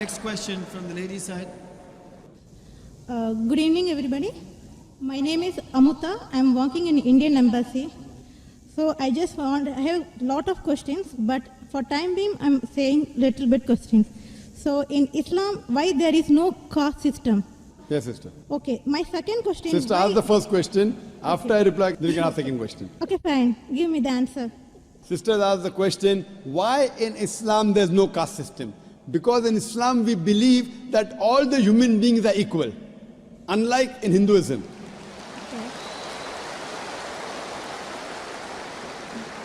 Next question from the lady side. Good evening, everybody. My name is Amuta. I am working in Indian Embassy. So I have a lot of questions, but for time being, I am saying little bit questions. So in Islam, why there is no caste system? Yes, sister. Okay, my second question. Sister, ask the first question. After I reply, then you can ask the second question. Okay, fine. Give me the answer. Sister asked the question, why in Islam there's no caste system? Because in Islam we believe that all the human beings are equal, unlike in Hinduism.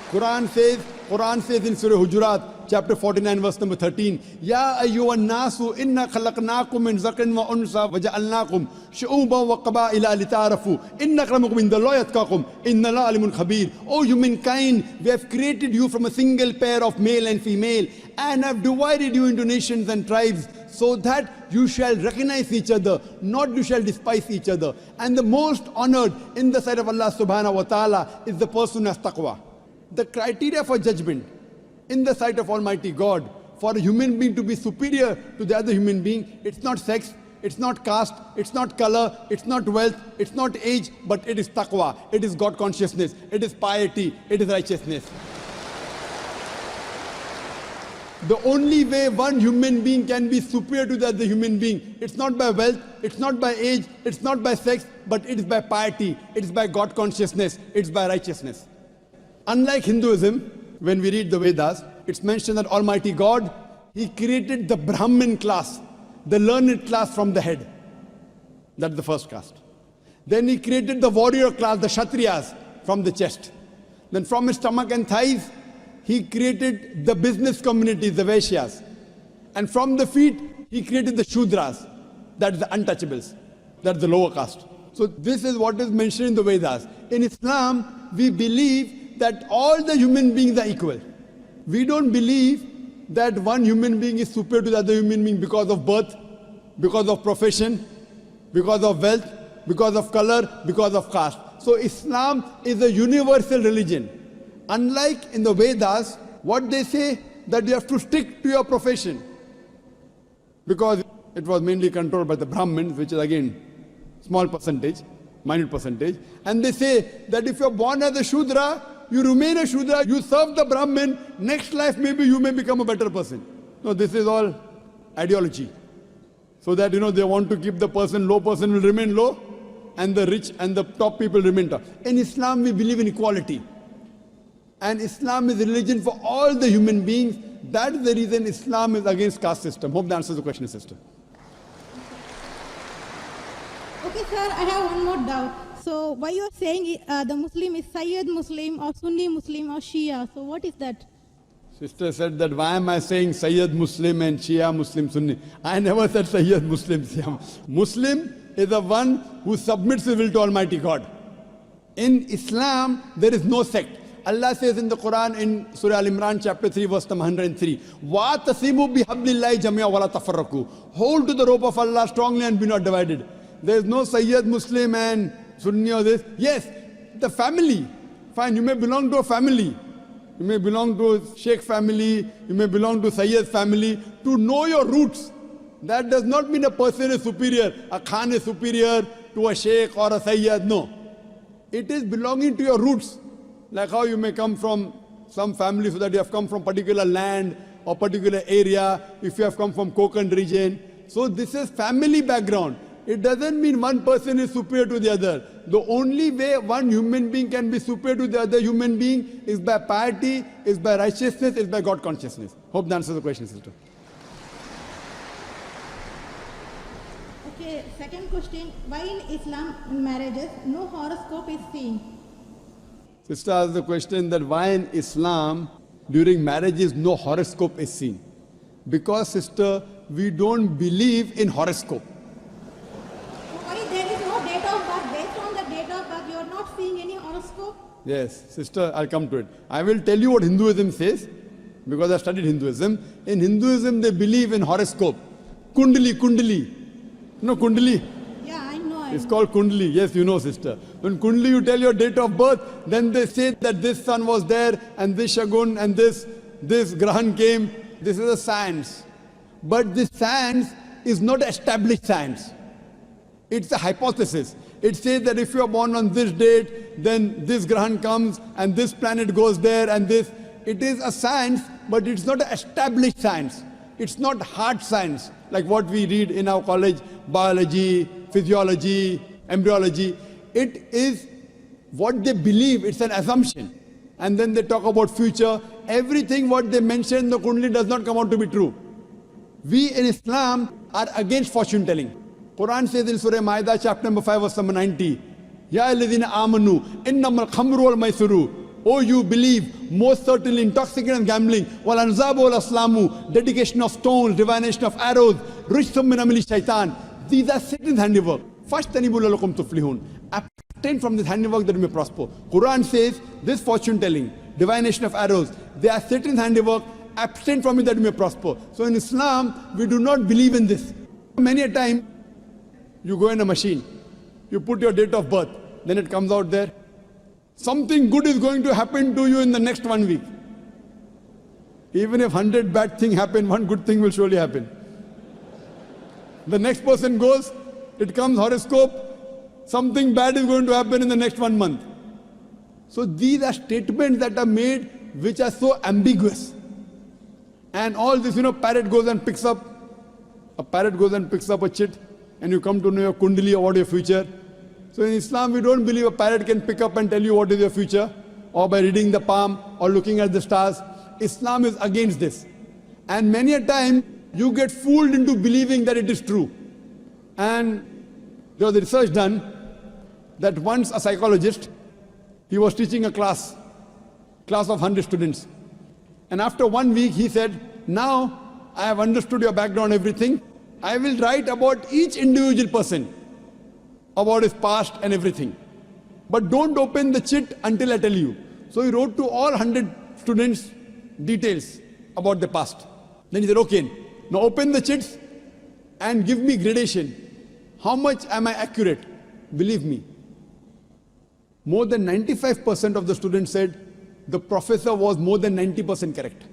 Quran says in Surah Hujurat, chapter 49, verse number 13, Ya ayyuhan nasu inna khalaqnakum min zakarin wa unsa wa ja'alnakum shu'uban wa qaba'ila lita'arafu inna akramakum indallahi atqakum inna Allaha alimun khabir. O humankind, we have created you from a single pair of male and female and have divided you into nations and tribes so that you shall recognize each other, not you shall despise each other. And the most honored in the sight of Allah subhanahu wa ta'ala is the person who has taqwa. The criteria for judgment in the sight of Almighty God for a human being to be superior to the other human being, it's not sex, it's not caste, it's not color, it's not wealth, it's not age, but it is taqwa, it is God consciousness, it is piety, it is righteousness. The only way one human being can be superior to the other human being, it's not by wealth, it's not by age, it's not by sex, but it is by piety, it is by God consciousness, it's by righteousness. Unlike Hinduism, when we read the Vedas, it's mentioned that Almighty God, He created the Brahmin class, the learned class from the head. That's the first caste. Then He created the warrior class, the Kshatriyas, from the chest. Then from his stomach and thighs, He created the business community, the Vaishyas. And from the feet, He created the Shudras, that's the untouchables, that's the lower caste. So this is what is mentioned in the Vedas. In Islam, we believe that all the human beings are equal. We don't believe that one human being is superior to the other human being because of birth, because of profession, because of wealth, because of color, because of caste. So Islam is a universal religion. Unlike in the Vedas, what they say that you have to stick to your profession. Because it was mainly controlled by the Brahmins, which is again small percentage, minute percentage. And they say that if you're born as a Shudra, you remain a Shudra, you serve the Brahmin, next life maybe you may become a better person. No, this is all ideology. So that, they want to keep the low person will remain low, and the rich and the top people remain top. In Islam, we believe in equality. And Islam is a religion for all the human beings. That is the reason Islam is against caste system. Hope that answers the question, sister. Okay, sir, I have one more doubt. So why you are saying the Muslim is Sayyid Muslim or Sunni Muslim or Shia? So what is that? Sister said that why am I saying Sayyid Muslim and Shia Muslim Sunni? I never said Sayyid Muslim. Muslim is the one who submits his will to Almighty God. In Islam, there is no sect. Allah says in the Quran in Surah Al-Imran chapter 3 verse number 103, وَاتَصِمُوا بِحَبْلِ اللَّهِ جَمِيعًا وَلَا تَفَرَّقُوا. Hold to the rope of Allah strongly and be not divided. There is no Sayyid Muslim and Sunni or this. Yes, the family. Fine, you may belong to a family. You may belong to a Sheikh family. You may belong to Sayyid family. To know your roots, that does not mean a person is superior. A Khan is superior to a Sheikh or a Sayyid. No. It is belonging to your roots. Like how you may come from some family so that you have come from particular land or particular area. If you have come from Konkan region. So this is family background. It doesn't mean one person is superior to the other. The only way one human being can be superior to the other human being is by piety, is by righteousness, is by God consciousness. Hope that answers the question, sister. Okay, second question. Why in Islam, in marriages, no horoscope is seen? Sister asked the question that why in Islam, during marriages, no horoscope is seen. Because, sister, we don't believe in horoscope. Yes, sister, I'll come to it. I will tell you what Hinduism says, because I studied Hinduism. In Hinduism, they believe in horoscope. Kundali. No, Kundali? Yeah, I know. It's called Kundali. Yes, you know, sister. When Kundali, you tell your date of birth, then they say that this sun was there, and this Shagun, and this Grahan came. This is a science. But this science is not established science. It's a hypothesis. It says that if you are born on this date, then this Grahan comes and this planet goes there and this. It is a science, but it's not an established science. It's not hard science like what we read in our college, biology, physiology, embryology. It is what they believe, it's an assumption. And then they talk about future. Everything what they mention in the Kundali does not come out to be true. We in Islam are against fortune telling. Quran says in Surah Ma'idah, chapter number 5, verse number 90, Ya alladhina amanu, innamal khamru wal maisuru. Oh, you believe, most certainly intoxicant and gambling, wal anzabu wal aslamu, dedication of stones, divination of arrows, rijsum min amali shaitan. These are Satan's handiwork. Fashtanibu lalakum tuflihun. Abstain from this handiwork that you may prosper. Quran says this fortune telling, divination of arrows, they are Satan's handiwork. Abstain from it that you may prosper. So in Islam, we do not believe in this. Many a time, you go in a machine, you put your date of birth, then it comes out there. Something good is going to happen to you in the next 1 week. Even if 100 bad things happen, one good thing will surely happen. The next person goes, it comes horoscope, something bad is going to happen in the next 1 month. So these are statements that are made which are so ambiguous. And all this, parrot goes and picks up a chit, and you come to know your kundali or what your future. So in Islam, we don't believe a parrot can pick up and tell you what is your future, or by reading the palm, or looking at the stars. Islam is against this. And many a time, you get fooled into believing that it is true. And there was a research done that once a psychologist, he was teaching a class of 100 students. And after 1 week, he said, now I have understood your background, everything. I will write about each individual person, about his past and everything. But don't open the chit until I tell you. So he wrote to all 100 students details about the past. Then he said, okay, now open the chits and give me gradation. How much am I accurate? Believe me, more than 95% of the students said the professor was more than 90% correct.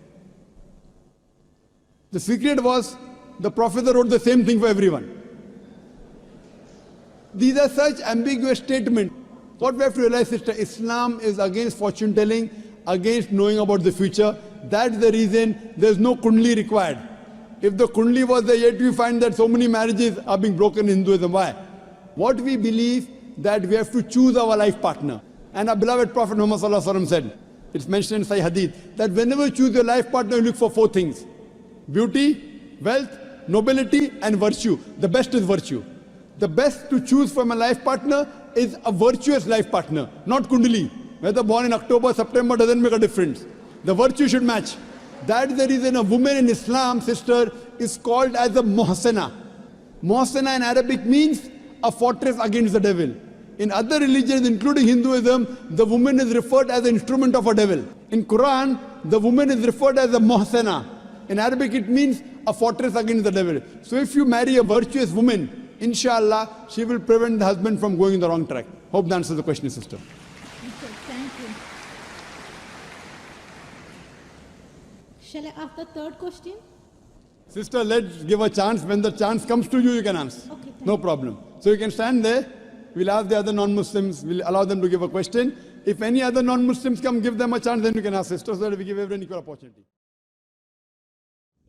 The secret was the professor wrote the same thing for everyone. These are such ambiguous statements. What we have to realize is that Islam is against fortune telling, against knowing about the future. That's the reason there's no kundli required. If the kundli was there, yet we find that so many marriages are being broken in Hinduism. Why? What we believe that we have to choose our life partner. And our beloved Prophet Muhammad Sallallahu Alaihi Wasallam said, it's mentioned in Sahih Hadith, that whenever you choose your life partner, you look for 4 things. Beauty, wealth, nobility, and virtue. The best is virtue. The best to choose from a life partner is a virtuous life partner, not kundali. Whether born in October, September doesn't make a difference. The virtue should match. That's the reason a woman in Islam, sister, is called as a muhsana. Muhsana in Arabic means a fortress against the devil. In other religions, including Hinduism, the woman is referred as an instrument of a devil. In Quran, the woman is referred as a muhsana. In Arabic, it means a fortress against the devil. So if you marry a virtuous woman, inshallah, she will prevent the husband from going in the wrong track. Hope that answers the question, sister. Okay, thank you. Shall I ask the third question? Sister, let's give a chance. When the chance comes to you, you can answer. Okay, no problem. So you can stand there. We'll ask the other non-Muslims. We'll allow them to give a question. If any other non-Muslims come, give them a chance, then you can ask, sister, so that we give everyone equal opportunity.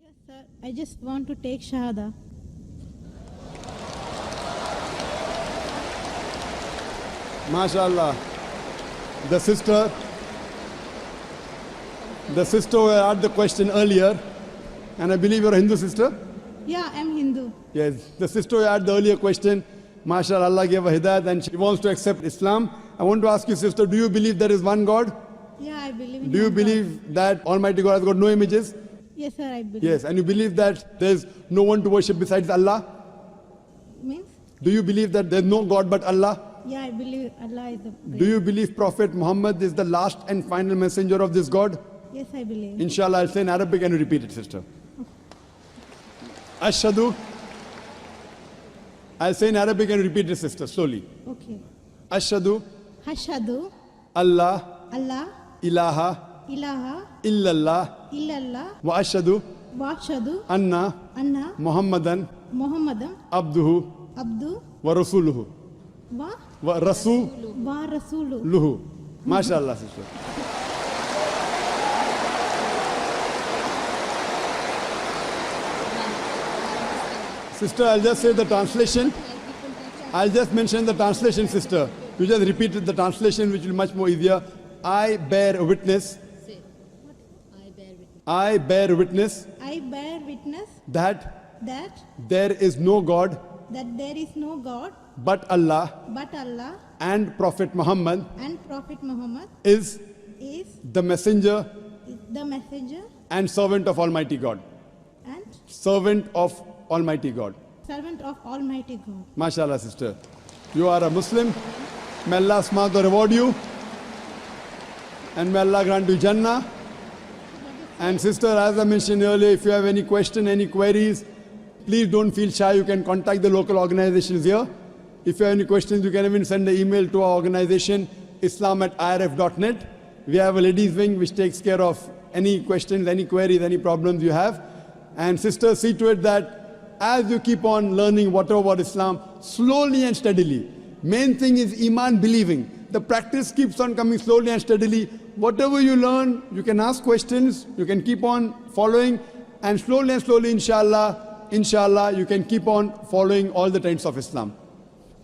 Yes, sir. I just want to take Shahada. MashaAllah. The sister who asked the question earlier, and I believe you're a Hindu sister? Yeah, I'm Hindu. Yes, the sister who asked the earlier question, MashaAllah, Allah gave her hidayat and she wants to accept Islam. I want to ask you, sister, do you believe there is one God? Yeah, I believe in Do you one God. believe that Almighty God has got no images? Yes, sir, I believe. Yes, and you believe that there's no one to worship besides Allah? Means? Do you believe that there's no God but Allah? Yeah, I believe Allah is the Do you believe Prophet Muhammad is the last and final messenger of this God? Yes, I believe. Inshallah, I'll say in Arabic and you repeat it, sister. Ashhadu. I'll say in Arabic and repeat it, sister, slowly. Okay. Ashhadu. Hashadu. Allah. Allah. Ilaha. Ilaha. Illallah. Illallah. Wa ashhadu. Vashadu, Anna Anna, Muhammadan Muhammadam, Abduhu Abdu, wa Rasuluhu. Va, Wa Rasuluhu. Va Rasulu. MashaAllah, sister. Sister, I'll just say the translation. I'll just mention the translation, sister. You just repeated the translation, which will be much more easier. I bear witness. I bear witness I bear witness that that there is no God there is no God but Allah but Allah and Prophet Muhammad and Prophet Muhammad is is the messenger the messenger and servant of Almighty God. and Servant of Almighty God. servant of Almighty God. MashaAllah, sister. You are a Muslim. May Allah Subhanahu reward you. And may Allah grant you Jannah. And sister, as I mentioned earlier, if you have any question, any queries, please don't feel shy. You can contact the local organizations here. If you have any questions, you can even send an email to our organization, islam@irf.net. We have a ladies wing which takes care of any questions, any queries, any problems you have. And sister, see to it that as you keep on learning whatever about Islam, slowly and steadily. Main thing is Iman, believing. The practice keeps on coming slowly and steadily. Whatever you learn, you can ask questions, you can keep on following, and slowly, inshallah, you can keep on following all the trends of Islam.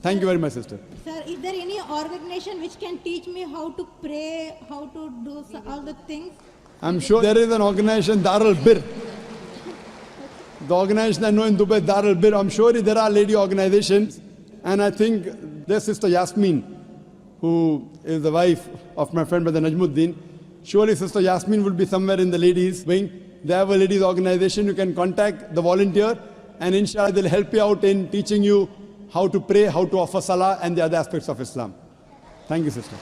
Thank you very much, sister. Sir, is there any organization which can teach me how to pray, how to do all the things? I'm sure there is an organization, Darul Bir. The organization I know in Dubai, Darul Bir. I'm sure there are lady organizations, and I think there's Sister Yasmin, who is the wife of my friend Brother Najmuddin. Surely Sister Yasmin will be somewhere in the ladies wing. They have a ladies organization. You can contact the volunteer, and inshallah they'll help you out in teaching you how to pray, how to offer salah, and the other aspects of Islam. Thank you, sister.